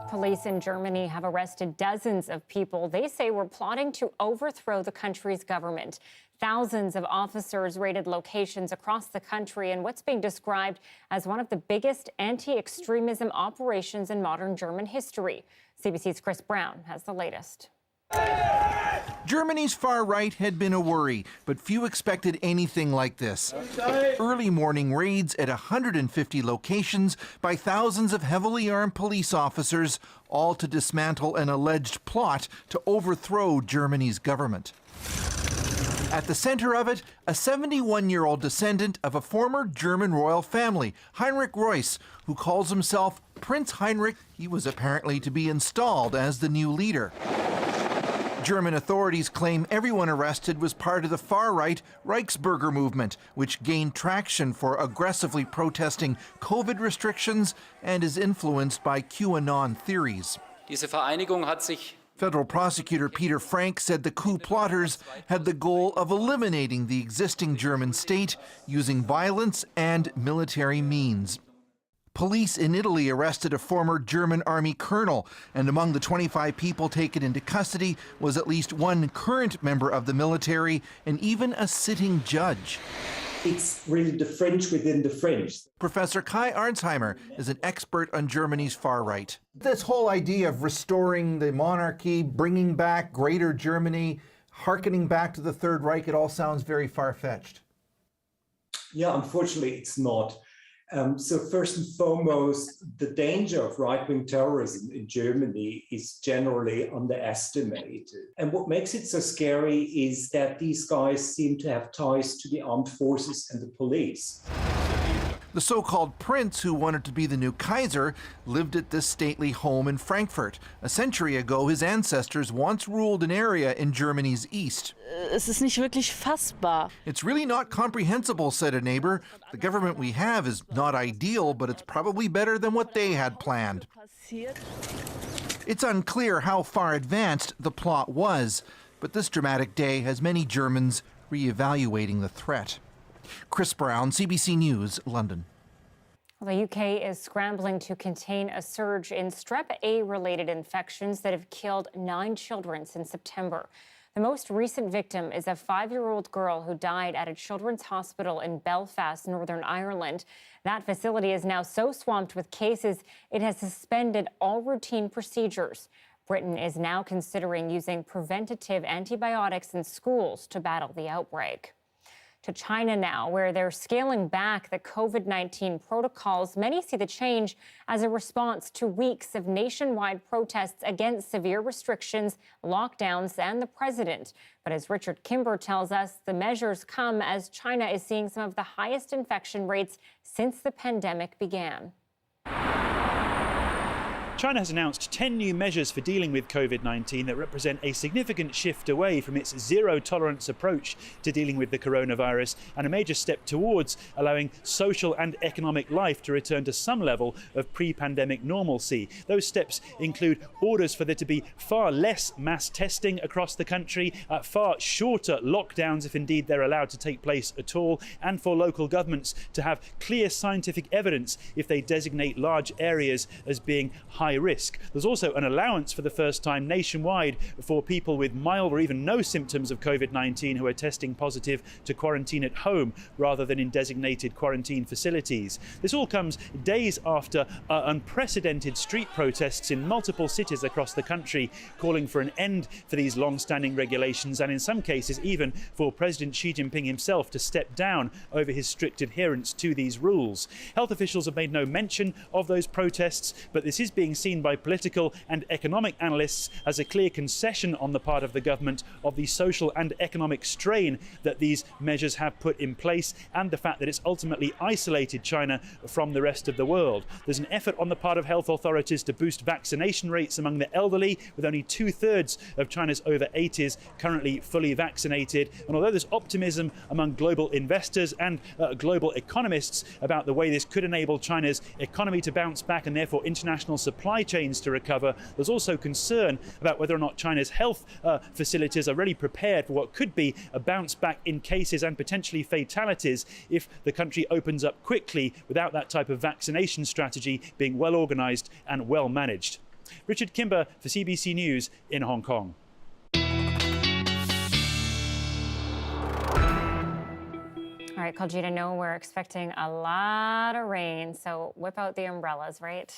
Police in Germany have arrested dozens of people they say were plotting to overthrow the country's government. Thousands of officers raided locations across the country in what's being described as one of the biggest anti-extremism operations in modern German history. CBC's Chris Brown has the latest. Germany's far right had been a worry, but few expected anything like this. Early morning raids at 150 locations by thousands of heavily armed police officers, all to dismantle an alleged plot to overthrow Germany's government. At the center of it, a 71-year-old descendant of a former German royal family, Heinrich Reuss, who calls himself Prince Heinrich. He was apparently to be installed as the new leader. German authorities claim everyone arrested was part of the far-right Reichsbürger movement, which gained traction for aggressively protesting COVID restrictions and is influenced by QAnon theories. Diese Vereinigung hat sich Federal prosecutor Peter Frank said the coup plotters had the goal of eliminating the existing German state using violence and military means. Police in Italy arrested a former German army colonel, and among the 25 people taken into custody was at least one current member of the military and even a sitting judge. It's really the French within the French. Professor Kai Arnsheimer is an expert on Germany's far right. This whole idea of restoring the monarchy, bringing back Greater Germany, hearkening back to the Third Reich, it all sounds very far-fetched. Yeah, unfortunately, it's not. So first and foremost, the danger of right-wing terrorism in Germany is generally underestimated. And what makes it so scary is that these guys seem to have ties to the armed forces and the police. The so-called prince who wanted to be the new Kaiser lived at this stately home in Frankfurt. A century ago, his ancestors once ruled an area in Germany's east. Es ist nicht wirklich fassbar. It's really not comprehensible, said a neighbor. The government we have is not ideal, but it's probably better than what they had planned. It's unclear how far advanced the plot was, but this dramatic day has many Germans re-evaluating the threat. Chris Brown, CBC News, London. Well, the UK is scrambling to contain a surge in Strep A-related infections that have killed 9 children since September. The most recent victim is a 5-year-old girl who died at a children's hospital in Belfast, Northern Ireland. That facility is now so swamped with cases, it has suspended all routine procedures. Britain is now considering using preventative antibiotics in schools to battle the outbreak. To China now, where they're scaling back the COVID-19 protocols. Many see the change as a response to weeks of nationwide protests against severe restrictions, lockdowns, and the president. But as Richard Kimber tells us, the measures come as China is seeing some of the highest infection rates since the pandemic began. China has announced 10 new measures for dealing with COVID-19 that represent a significant shift away from its zero-tolerance approach to dealing with the coronavirus and a major step towards allowing social and economic life to return to some level of pre-pandemic normalcy. Those steps include orders for there to be far less mass testing across the country, far shorter lockdowns if indeed they're allowed to take place at all, and for local governments to have clear scientific evidence if they designate large areas as being high risk. There's also an allowance for the first time nationwide for people with mild or even no symptoms of COVID-19 who are testing positive to quarantine at home rather than in designated quarantine facilities. This all comes days after unprecedented street protests in multiple cities across the country calling for an end for these long-standing regulations and in some cases even for President Xi Jinping himself to step down over his strict adherence to these rules. Health officials have made no mention of those protests, but this is being seen by political and economic analysts as a clear concession on the part of the government of the social and economic strain that these measures have put in place, and the fact that it's ultimately isolated China from the rest of the world. There's an effort on the part of health authorities to boost vaccination rates among the elderly, with only 2/3 of China's over 80s currently fully vaccinated. And although there's optimism among global investors and global economists about the way this could enable China's economy to bounce back and therefore international supply chains to recover, there's also concern about whether or not China's health facilities are really prepared for what could be a bounce back in cases and potentially fatalities if the country opens up quickly without that type of vaccination strategy being well organized and well managed. Richard Kimber for CBC News in Hong Kong. All right, Kuljeet, I know we're expecting a lot of rain, so whip out the umbrellas, right?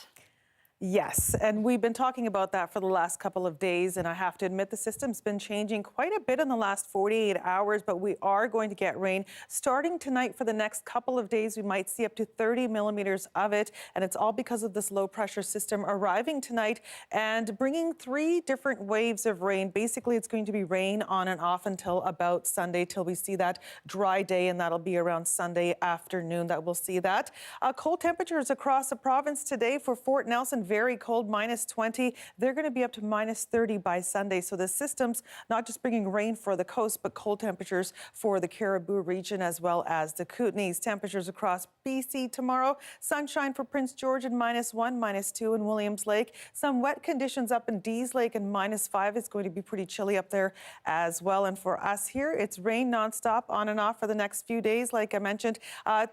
Yes, and we've been talking about that for the last couple of days, and I have to admit the system's been changing quite a bit in the last 48 hours, but we are going to get rain. Starting tonight for the next couple of days, we might see up to 30 millimeters of it, and it's all because of this low-pressure system arriving tonight and bringing 3 different waves of rain. Basically, it's going to be rain on and off until about Sunday, till we see that dry day, and that'll be around Sunday afternoon that we'll see that. Cold temperatures across the province today for Fort Nelson, very cold, -20. They're going to be up to -30 by Sunday. So the system's not just bringing rain for the coast, but cold temperatures for the Cariboo region as well as the Kootenays. Temperatures across BC tomorrow. Sunshine for Prince George at -1, -2 in Williams Lake. Some wet conditions up in Dees Lake and -5. It's going to be pretty chilly up there as well. And for us here, it's rain nonstop on and off for the next few days. Like I mentioned,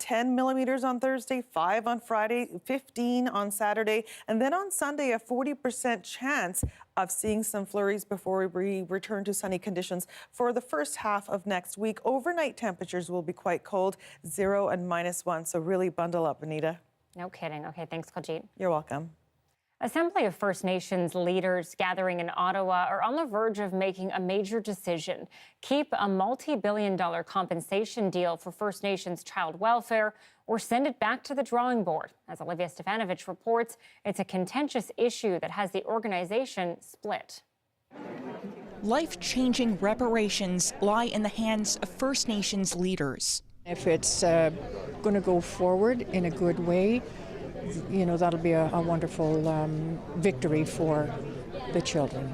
10 millimeters on Thursday, 5 on Friday, 15 on Saturday, and then on Sunday, a 40% chance of seeing some flurries before we return to sunny conditions for the first half of next week. Overnight temperatures will be quite cold, 0 and -1. So really bundle up, Anita. No kidding. Okay, thanks, Kuljeet. You're welcome. Assembly of First Nations leaders gathering in Ottawa are on the verge of making a major decision: keep a multi-billion-dollar compensation deal for First Nations child welfare or send it back to the drawing board. As Olivia Stefanovich reports, it's a contentious issue that has the organization split. Life-changing reparations lie in the hands of First Nations leaders. If it's going to go forward in a good way, you know, that'll be a wonderful victory for the children.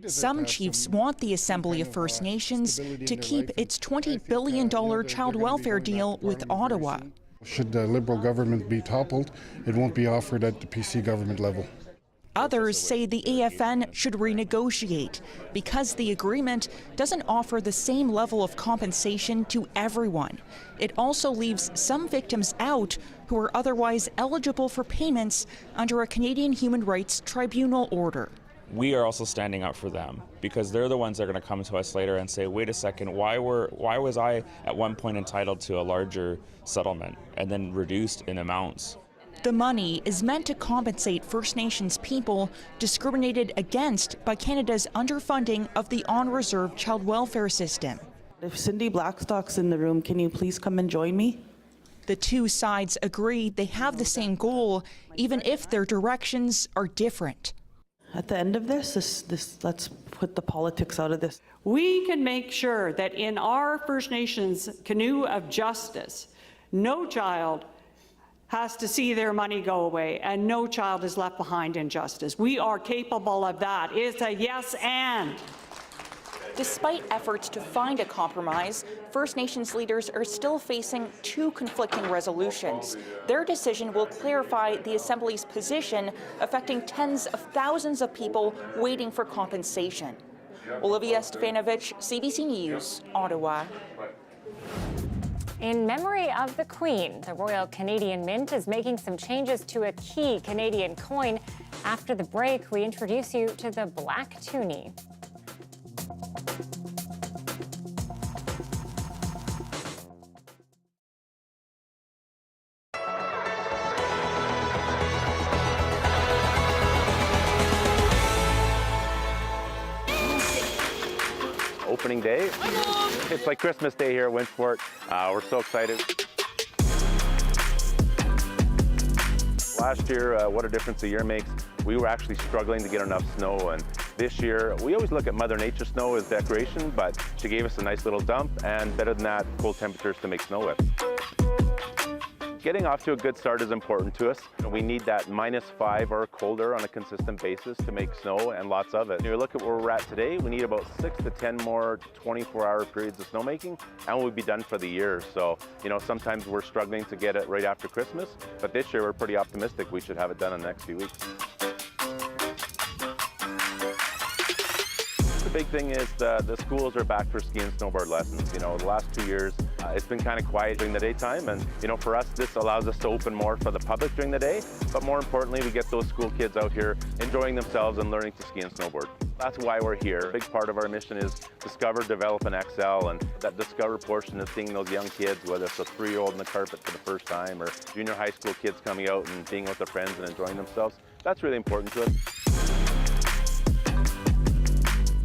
Some chiefs want the Assembly of First Nations to keep its $20 billion child welfare deal with Ottawa. Should the Liberal government be toppled, it won't be offered at the PC government level. Others say the AFN should renegotiate because the agreement doesn't offer the same level of compensation to everyone. It also leaves some victims out who are otherwise eligible for payments under a Canadian Human Rights Tribunal order. We are also standing up for them because they're the ones that are going to come to us later and say, wait a second, why was I at one point entitled to a larger settlement and then reduced in amounts? The money is meant to compensate First Nations people discriminated against by Canada's underfunding of the on-reserve child welfare system. If Cindy Blackstock's in the room, can you please come and join me? The two sides agree they have the same goal, even if their directions are different. At the end of this, let's put the politics out of this. We can make sure that in our First Nations canoe of justice, no child has to see their money go away and no child is left behind in justice. We are capable of that. It's a yes and. Despite efforts to find a compromise, First Nations leaders are still facing two conflicting resolutions. Their decision will clarify the Assembly's position, affecting tens of thousands of people waiting for compensation. Olivia Stefanovich, CBC News, Ottawa. In memory of the Queen, the Royal Canadian Mint is making some changes to a key Canadian coin. After the break, we introduce you to the Black Toonie. Opening day. It's like Christmas Day here at Winsport. We're so excited. Last year, what a difference a year makes. We were actually struggling to get enough snow, and this year, we always look at Mother Nature snow as decoration, but she gave us a nice little dump, and better than that, cold temperatures to make snow with. Getting off to a good start is important to us. We need that -5 or colder on a consistent basis to make snow, and lots of it. When you look at where we're at today, we need about 6 to 10 more 24-hour periods of snowmaking, and we'll be done for the year. So, sometimes we're struggling to get it right after Christmas, but this year we're pretty optimistic we should have it done in the next few weeks. The big thing is the schools are back for ski and snowboard lessons. The last 2 years, it's been kind of quiet during the daytime, and for us, this allows us to open more for the public during the day, but more importantly, we get those school kids out here enjoying themselves and learning to ski and snowboard. That's why we're here. A big part of our mission is discover, develop, and excel, and that discover portion is seeing those young kids, whether it's a 3-year-old in the carpet for the first time or junior high school kids coming out and being with their friends and enjoying themselves. That's really important to us.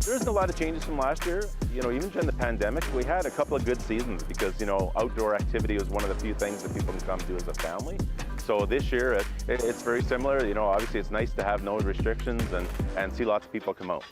There isn't a lot of changes from last year. Even during the pandemic, we had a couple of good seasons because, outdoor activity was one of the few things that people can come do as a family. So this year, it's very similar. Obviously it's nice to have no restrictions and see lots of people come out.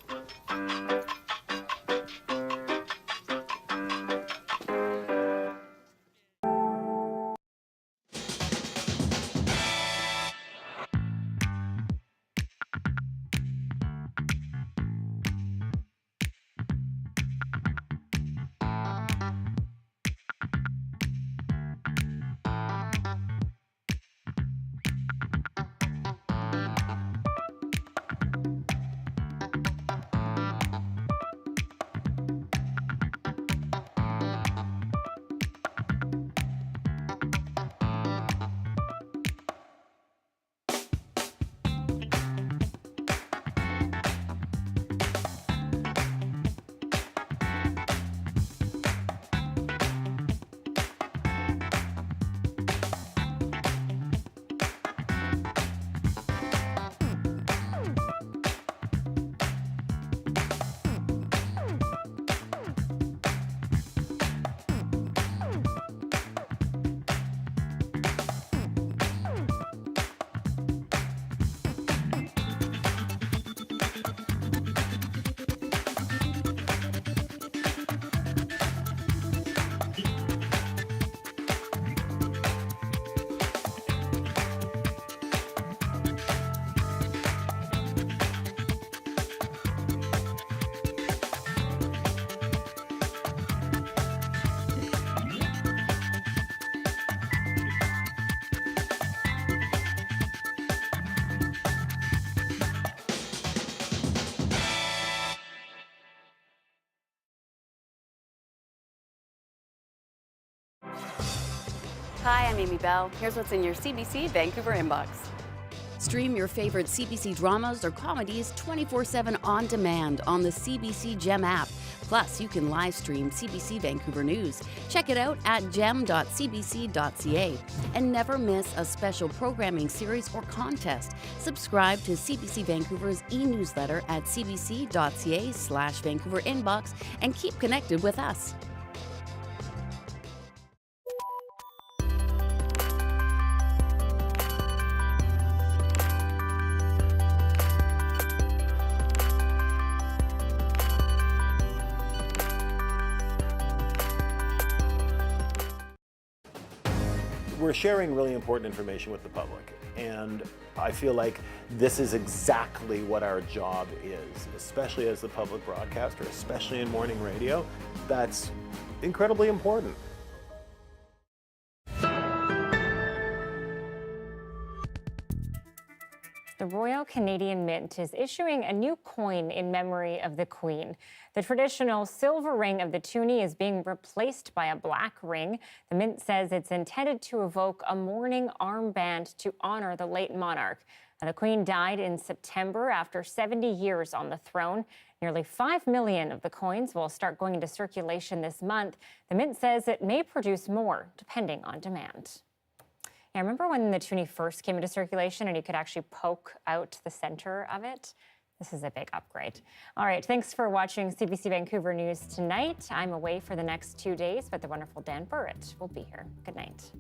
Hi, I'm Amy Bell. Here's what's in your CBC Vancouver inbox. Stream your favorite CBC dramas or comedies 24/7 on demand on the CBC Gem app. Plus, you can live stream CBC Vancouver News. Check it out at gem.cbc.ca. And never miss a special programming series or contest. Subscribe to CBC Vancouver's e-newsletter at cbc.ca/Vancouver inbox and keep connected with us. We're sharing really important information with the public, and I feel like this is exactly what our job is, especially as the public broadcaster, especially in morning radio. That's incredibly important. The Royal Canadian Mint is issuing a new coin in memory of the Queen. The traditional silver ring of the toonie is being replaced by a black ring. The Mint says it's intended to evoke a mourning armband to honor the late monarch. The Queen died in September after 70 years on the throne. Nearly 5 million of the coins will start going into circulation this month. The Mint says it may produce more, depending on demand. Yeah, remember when the toonie first came into circulation and you could actually poke out the center of it? This is a big upgrade. All right, thanks for watching CBC Vancouver News tonight. I'm away for the next 2 days, but the wonderful Dan Burrett will be here. Good night.